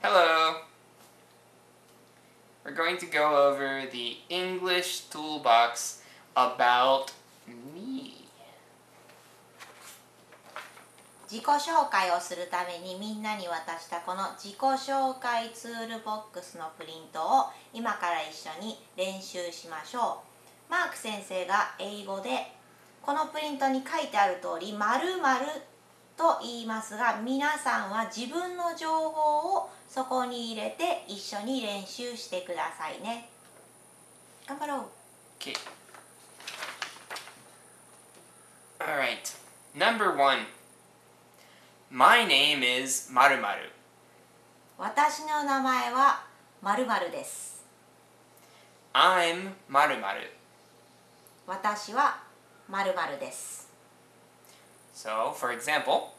Hello! We're going to go over the English Toolbox about me. 自己紹介をするためにみんなに渡したこの自己紹介ツールボックスのプリントを今から一緒に練習しましょう。マーク先生が英語でこのプリントに書いてある通り〇〇と言いますが、皆さんは自分の情報をそこに入れて一緒に練習してくださいね。頑張ろう。 Okay. Alright. Number 1. My name is 〇〇。私の名前は〇〇です。I'm 〇〇。私は〇〇です。So, for example,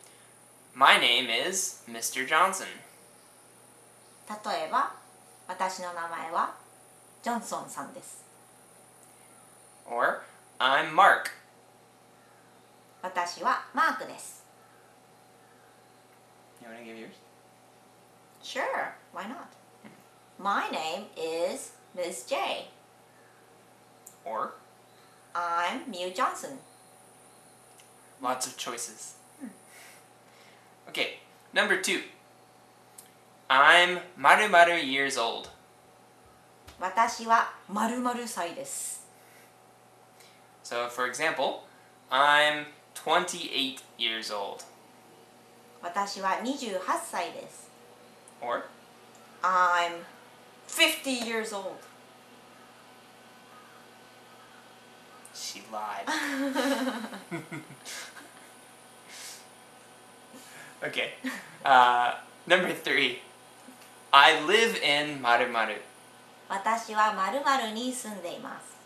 my name is Mr. Johnson. 例えば、私の名前はジョンソンさんです。Or, I'm Mark. 私はマークです。You want to give yours? Sure, why not? My name is Ms. J. Or, I'm Mew Johnson. lots of choices. Okay, number 2. I'm 〇〇 years old. 私は〇〇歳です。So, for example, I'm 28 years old. 私は28歳です。Or, I'm 50 years old. she lied. Okay. Number 3. I live in 〇〇. 私は〇〇に住んでいます。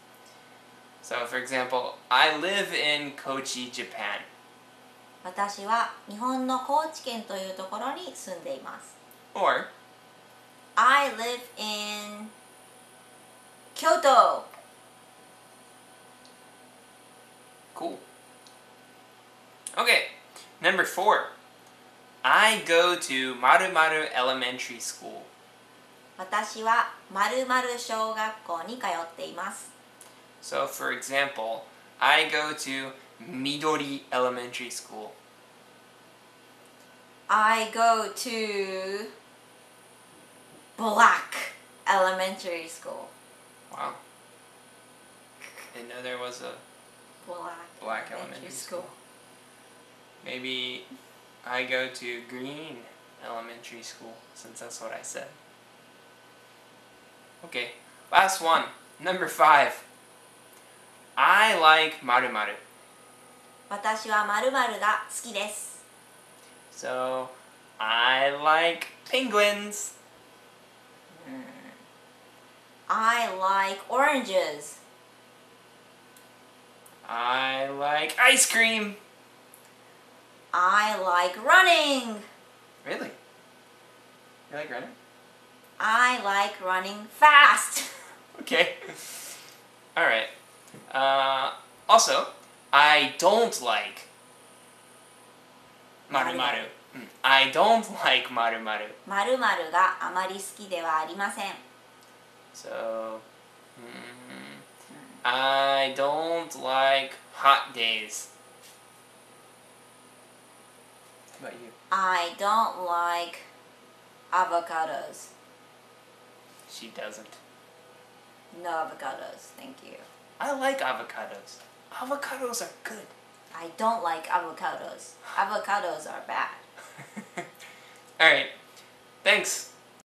So, for example, I live in Kochi, Japan. 私は日本の高知県というところに住んでいます。Or, I live in Kyoto. cool. Okay. Number 4. I go to 〇〇 elementary school. 私は〇〇小学校に通っています。So, for example, I go to Midori Elementary School. I go to Black Elementary School. Wow. Didn't know there was a Black elementary school. Maybe I go to Green Elementary School, since that's what I said. Okay, last one. Number 5. I like 〇〇. 私は〇〇が好きです。So, I like penguins. I like oranges. I like ice cream. I like running. Really? You like running? I like running fast. Okay. Alright. Also, I don't like 〇〇. I don't like 〇〇. 〇〇があまり好きではありません。So, I don't like hot days. How about you? I don't like avocados. She doesn't. No avocados, thank you. I like avocados. Avocados are good. I don't like avocados. Avocados are bad. Alright. Thanks.